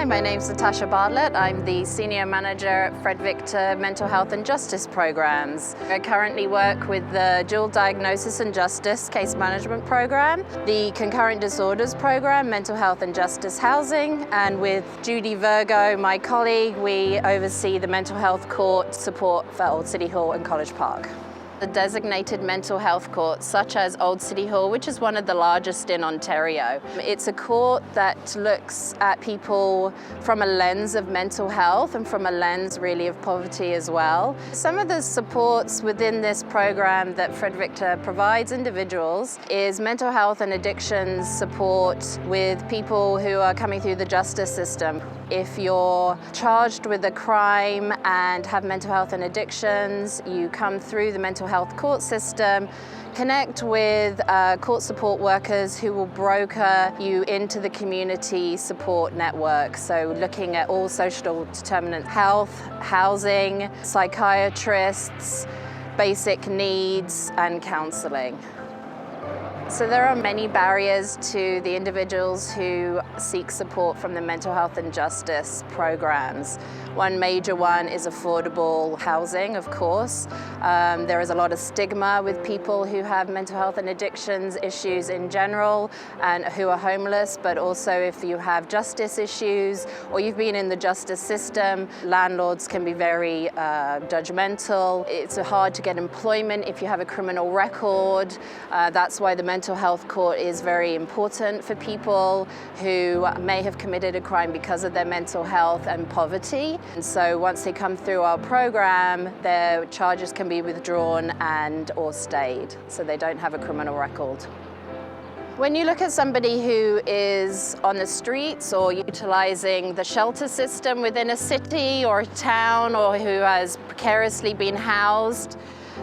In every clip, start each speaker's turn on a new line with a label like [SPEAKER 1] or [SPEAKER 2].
[SPEAKER 1] my name's Natasha Bartlett. I'm the Senior Manager at Fred Victor Mental Health and Justice Programs. I currently work with the Dual Diagnosis and Justice Case Management Program, the Concurrent Disorders Program, Mental Health and Justice Housing, and with Judy Virgo, my colleague, we oversee the mental health court support for Old City Hall and College Park. The designated mental health courts, such as Old City Hall, which is one of the largest in Ontario. It's a court that looks at people from a lens of mental health and from a lens really of poverty as well. Some of the supports within this program that Fred Victor provides individuals is mental health and addictions support with people who are coming through the justice system. If you're charged with a crime and have mental health and addictions, you come through the mental health court system, connect with court support workers who will broker you into the community support network. So looking at all social determinant health, housing, psychiatrists, basic needs and counselling. So there are many barriers to the individuals who seek support from the mental health and justice programs. One major one is affordable housing, of course. There is a lot of stigma with people who have mental health and addictions issues in general and who are homeless, but also if you have justice issues or you've been in the justice system, landlords can be very judgmental. It's hard to get employment if you have a criminal record. That's why the mental health court is very important for people who may have committed a crime because of their mental health and poverty. And so once they come through our program, their charges can be withdrawn and or stayed, so they don't have a criminal record. When you look at somebody who is on the streets or utilizing the shelter system within a city or a town or who has precariously been housed,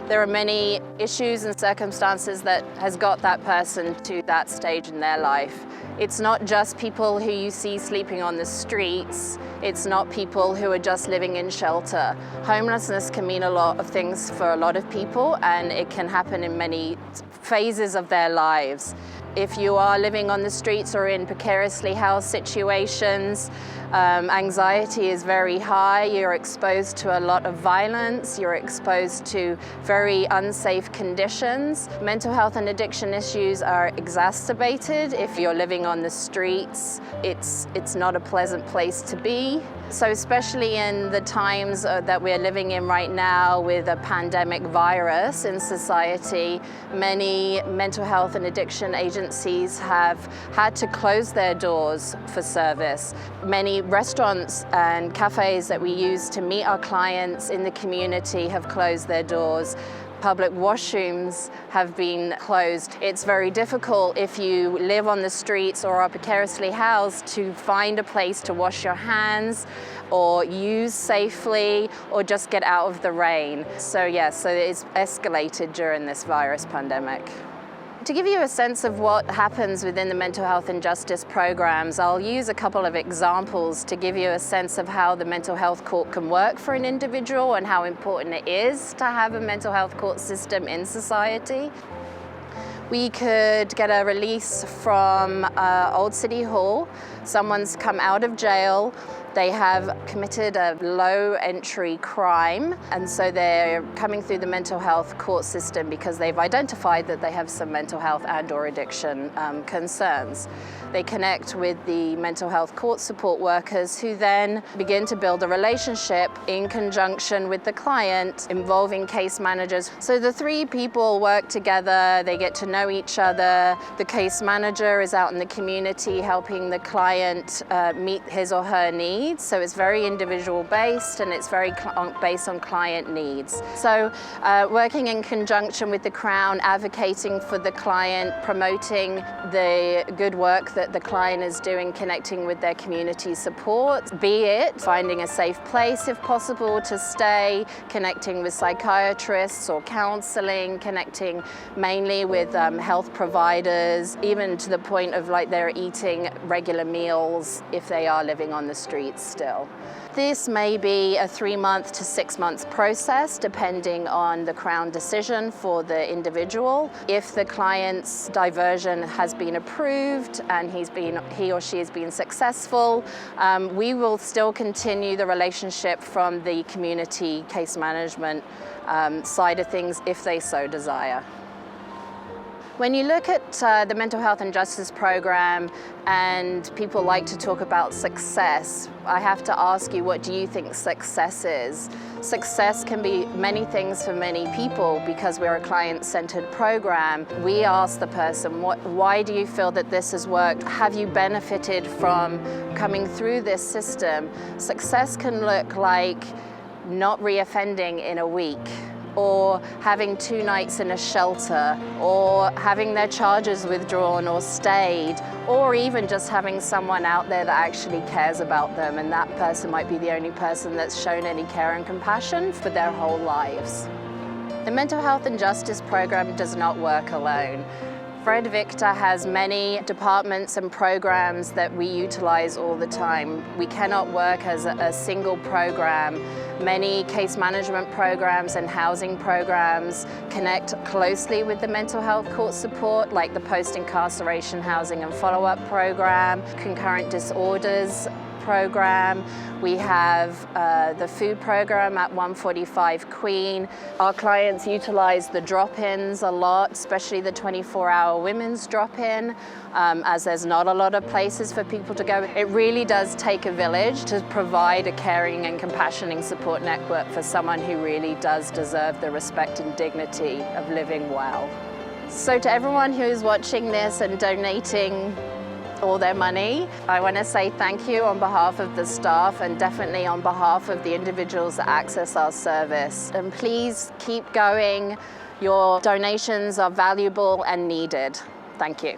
[SPEAKER 1] there are many issues and circumstances that has got that person to that stage in their life. It's not just people who you see sleeping on the streets. It's not people who are just living in shelter. Homelessness can mean a lot of things for a lot of people, and it can happen in many phases of their lives. If you are living on the streets or in precariously housed situations, anxiety is very high. You're exposed to a lot of violence. You're exposed to very unsafe conditions. Mental health and addiction issues are exacerbated if you're living on the streets. It's not a pleasant place to be. So especially in the times that we're living in right now with a pandemic virus in society, many mental health and addiction agencies have had to close their doors for service. Many restaurants and cafes that we use to meet our clients in the community have closed their doors. Public washrooms have been closed. It's very difficult if you live on the streets or are precariously housed to find a place to wash your hands or use safely or just get out of the rain. So it's escalated during this virus pandemic. To give you a sense of what happens within the mental health and justice programs, I'll use a couple of examples to give you a sense of how the mental health court can work for an individual and how important it is to have a mental health court system in society. We could get a release from Old City Hall. Someone's come out of jail. They have committed a low-entry crime, and so they're coming through the mental health court system because they've identified that they have some mental health and/or addiction concerns. They connect with the mental health court support workers who then begin to build a relationship in conjunction with the client, involving case managers. So the three people work together, they get to know each other. The case manager is out in the community helping the client meet his or her needs. So it's very individual based and it's very based on client needs. So working in conjunction with the Crown, advocating for the client, promoting the good work that the client is doing, connecting with their community support, be it finding a safe place if possible to stay, connecting with psychiatrists or counselling, connecting mainly with health providers, even to the point of like they're eating regular meals if they are living on the streets. still. This may be a 3-month to 6-month process depending on the Crown decision for the individual. If the client's diversion has been approved and he or she has been successful, we will still continue the relationship from the community case management side of things if they so desire. When you look at the Mental Health and Justice Program and people like to talk about success, I have to ask you, what do you think success is? Success can be many things for many people because we're a client-centered program. We ask the person, why do you feel that this has worked? Have you benefited from coming through this system? Success can look like not reoffending in a week, or having 2 nights in a shelter, or having their charges withdrawn or stayed, or even just having someone out there that actually cares about them, and that person might be the only person that's shown any care and compassion for their whole lives. The Mental Health and Justice Program does not work alone. Fred Victor has many departments and programs that we utilize all the time. We cannot work as a single program. Many case management programs and housing programs connect closely with the mental health court support, like the post-incarceration housing and follow-up program, concurrent disorders program. We have the food program at 145 Queen. Our clients utilize the drop-ins a lot, especially the 24-hour women's drop-in, as there's not a lot of places for people to go. It really does take a village to provide a caring and compassioning support network for someone who really does deserve the respect and dignity of living well. So to everyone who's watching this and donating all their money, I want to say thank you on behalf of the staff and definitely on behalf of the individuals that access our service. And please keep going. Your donations are valuable and needed. Thank you.